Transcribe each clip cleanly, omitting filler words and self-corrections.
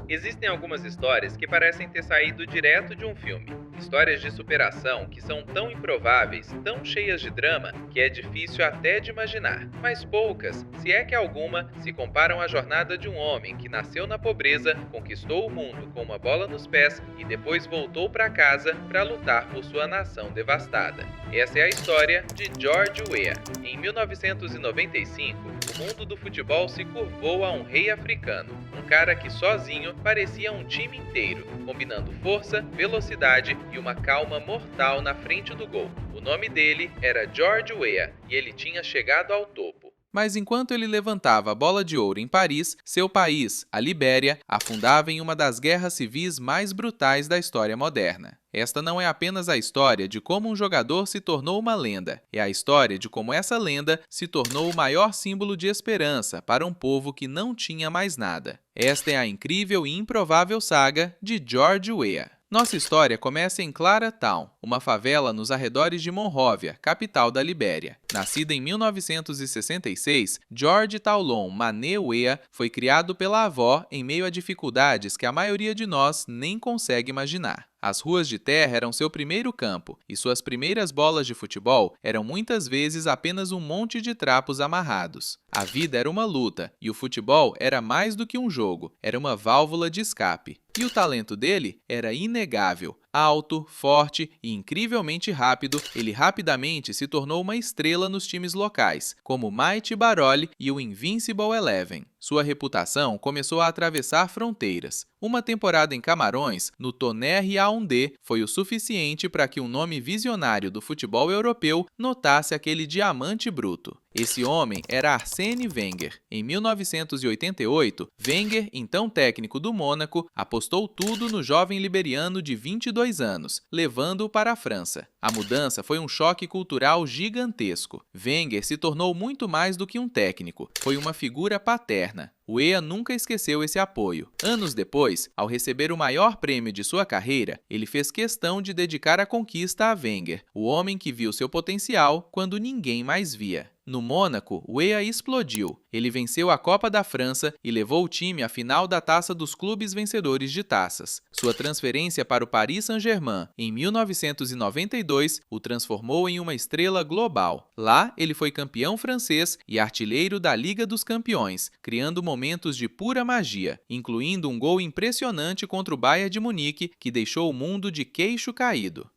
Existem algumas histórias que parecem ter saído direto de um filme. Histórias de superação que são tão improváveis, tão cheias de drama, que é difícil até de imaginar. Mas poucas, se é que alguma, se comparam à jornada de um homem que nasceu na pobreza, conquistou o mundo com uma bola nos pés e depois voltou para casa para lutar por sua nação devastada. Essa é a história de George Weah. Em 1995, o mundo do futebol se curvou a um rei africano, um cara que sozinho parecia um time inteiro, combinando força, velocidade e uma calma mortal na frente do gol. O nome dele era George Weah e ele tinha chegado ao topo. Mas enquanto ele levantava a bola de ouro em Paris, seu país, a Libéria, afundava em uma das guerras civis mais brutais da história moderna. Esta não é apenas a história de como um jogador se tornou uma lenda, é a história de como essa lenda se tornou o maior símbolo de esperança para um povo que não tinha mais nada. Esta é a incrível e improvável saga de George Weah. Nossa história começa em Clara Town, uma favela nos arredores de Monróvia, capital da Libéria. Nascido em 1966, George Taulon Mané Weah foi criado pela avó em meio a dificuldades que a maioria de nós nem consegue imaginar. As ruas de terra eram seu primeiro campo, e suas primeiras bolas de futebol eram muitas vezes apenas um monte de trapos amarrados. A vida era uma luta, e o futebol era mais do que um jogo, era uma válvula de escape. E o talento dele era inegável. Alto, forte e incrivelmente rápido, ele rapidamente se tornou uma estrela nos times locais, como Mighty Baroli e o Invincible Eleven. Sua reputação começou a atravessar fronteiras. Uma temporada em Camarões, no Tonnerre Yaoundé, foi o suficiente para que um nome visionário do futebol europeu notasse aquele diamante bruto. Esse homem era Arsène Wenger. Em 1988, Wenger, então técnico do Mônaco, apostou tudo no jovem liberiano de 22 anos, levando-o para a França. A mudança foi um choque cultural gigantesco. Wenger se tornou muito mais do que um técnico, foi uma figura paterna. Weah nunca esqueceu esse apoio. Anos depois, ao receber o maior prêmio de sua carreira, ele fez questão de dedicar a conquista a Wenger, o homem que viu seu potencial quando ninguém mais via. No Mônaco, Weah explodiu. Ele venceu a Copa da França e levou o time à final da Taça dos Clubes Vencedores de Taças. Sua transferência para o Paris Saint-Germain em 1992 o transformou em uma estrela global. Lá, ele foi campeão francês e artilheiro da Liga dos Campeões, criando momentos de pura magia, incluindo um gol impressionante contra o Bayern de Munique, que deixou o mundo de queixo caído.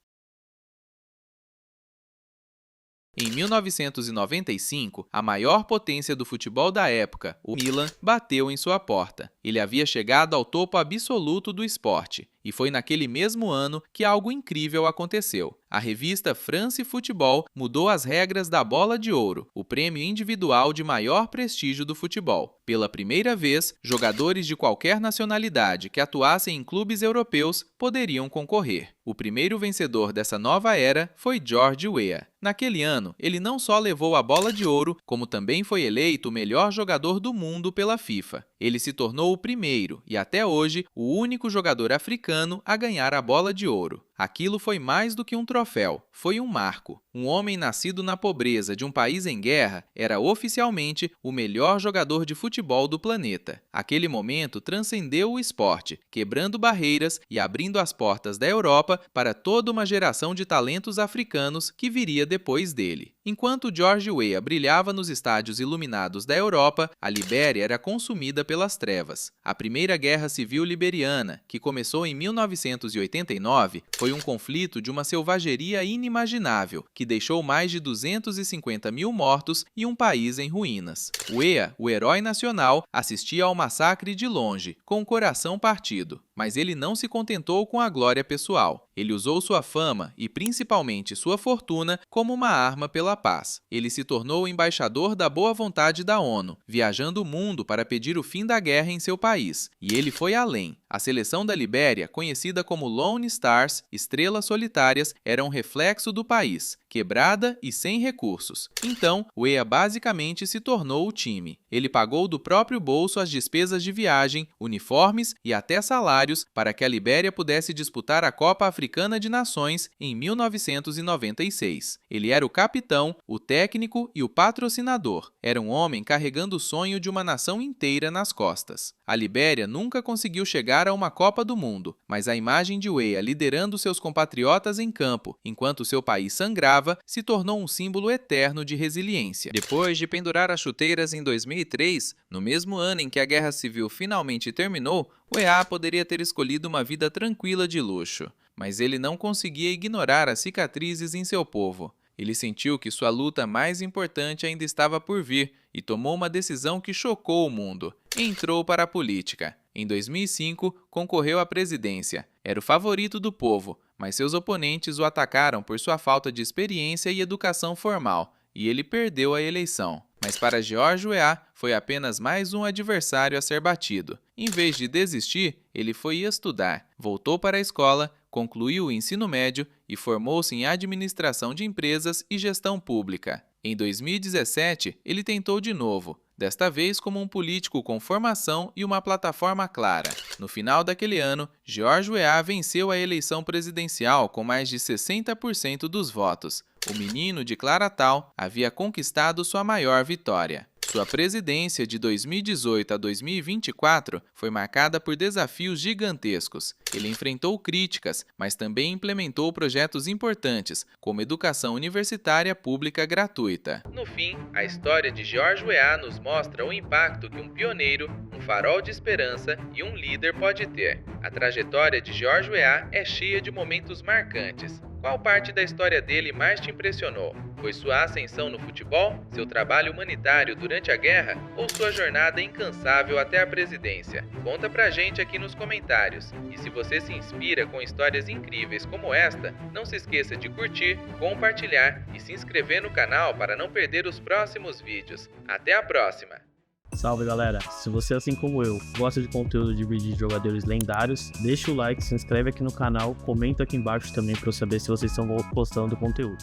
Em 1995, a maior potência do futebol da época, o Milan, bateu em sua porta. Ele havia chegado ao topo absoluto do esporte. E foi naquele mesmo ano que algo incrível aconteceu. A revista France Football mudou as regras da Bola de Ouro, o prêmio individual de maior prestígio do futebol. Pela primeira vez, jogadores de qualquer nacionalidade que atuassem em clubes europeus poderiam concorrer. O primeiro vencedor dessa nova era foi George Weah. Naquele ano, ele não só levou a Bola de Ouro, como também foi eleito o melhor jogador do mundo pela FIFA. Ele se tornou o primeiro e, até hoje, o único jogador africano a ganhar a Bola de Ouro. Aquilo foi mais do que um troféu, foi um marco. Um homem nascido na pobreza de um país em guerra era oficialmente o melhor jogador de futebol do planeta. Aquele momento transcendeu o esporte, quebrando barreiras e abrindo as portas da Europa para toda uma geração de talentos africanos que viria depois dele. Enquanto George Weah brilhava nos estádios iluminados da Europa, a Libéria era consumida pelas trevas. A Primeira Guerra Civil Liberiana, que começou em 1989, foi um conflito de uma selvageria inimaginável, que deixou mais de 250 mil mortos e um país em ruínas. Weah, o herói nacional, assistia ao massacre de longe, com o coração partido. Mas ele não se contentou com a glória pessoal. Ele usou sua fama e, principalmente, sua fortuna como uma arma pela paz. Ele se tornou o embaixador da boa vontade da ONU, viajando o mundo para pedir o fim da guerra em seu país. E ele foi além. A seleção da Libéria, conhecida como Lone Stars, Estrelas Solitárias, era um reflexo do país, quebrada e sem recursos. Então, Weah basicamente se tornou o time. Ele pagou do próprio bolso as despesas de viagem, uniformes e até salários para que a Libéria pudesse disputar a Copa Africana de Nações em 1996. Ele era o capitão, o técnico e o patrocinador. Era um homem carregando o sonho de uma nação inteira nas costas. A Libéria nunca conseguiu chegar chegar a uma Copa do Mundo, mas a imagem de Weah liderando seus compatriotas em campo, enquanto seu país sangrava, se tornou um símbolo eterno de resiliência. Depois de pendurar as chuteiras em 2003, no mesmo ano em que a Guerra Civil finalmente terminou, Weah poderia ter escolhido uma vida tranquila de luxo, mas ele não conseguia ignorar as cicatrizes em seu povo. Ele sentiu que sua luta mais importante ainda estava por vir e tomou uma decisão que chocou o mundo. Entrou para a política. Em 2005, concorreu à presidência. Era o favorito do povo, mas seus oponentes o atacaram por sua falta de experiência e educação formal, e ele perdeu a eleição. Mas para George Weah, foi apenas mais um adversário a ser batido. Em vez de desistir, ele foi estudar, voltou para a escola, concluiu o ensino médio e formou-se em administração de empresas e gestão pública. Em 2017, ele tentou de novo, desta vez como um político com formação e uma plataforma clara. No final daquele ano, George Weah venceu a eleição presidencial com mais de 60% dos votos. O menino de Claratal havia conquistado sua maior vitória. Sua presidência de 2018 a 2024 foi marcada por desafios gigantescos. Ele enfrentou críticas, mas também implementou projetos importantes, como educação universitária pública gratuita. No fim, a história de George Weah nos mostra o impacto que um pioneiro, um farol de esperança e um líder pode ter. A trajetória de George Weah é cheia de momentos marcantes. Qual parte da história dele mais te impressionou? Foi sua ascensão no futebol, seu trabalho humanitário durante a guerra ou sua jornada incansável até a presidência? Conta pra gente aqui nos comentários. E se você se inspira com histórias incríveis como esta, não se esqueça de curtir, compartilhar e se inscrever no canal para não perder os próximos vídeos. Até a próxima! Salve galera, se você assim como eu gosta de conteúdo de vídeo de jogadores lendários, deixa o like, se inscreve aqui no canal, comenta aqui embaixo também para eu saber se vocês estão gostando do conteúdo.